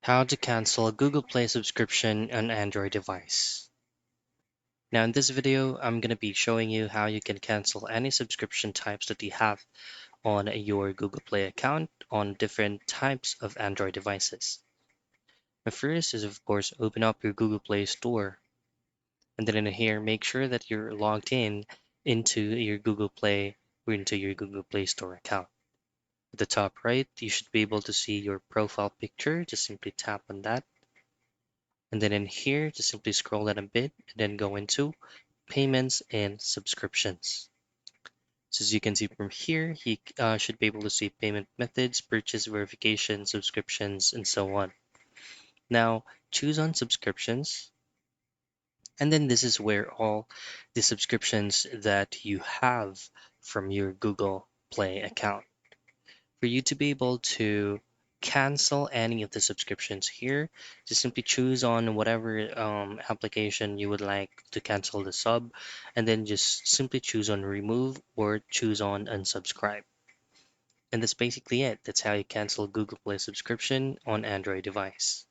How to cancel a Google Play subscription on Android device. Now in this video, I'm going to be showing you how you can cancel any subscription types that you have on your Google Play account on different types of Android devices. The first is of course open up your Google Play Store, and then in here make sure that you're logged in into your Google Play or into your Google Play Store account. At the top right, you should be able to see your profile picture. Just simply tap on that. And then in here, just simply scroll down a bit and then go into payments and subscriptions. So as you can see from here, you should be able to see payment methods, purchase verification, subscriptions, and so on. Now choose on subscriptions. And then this is where all the subscriptions that you have from your Google Play account. For you to be able to cancel any of the subscriptions here, just simply choose on whatever application you would like to cancel the sub, and then just simply choose on remove or choose on unsubscribe. And that's basically it. That's how you cancel Google Play subscription on Android device.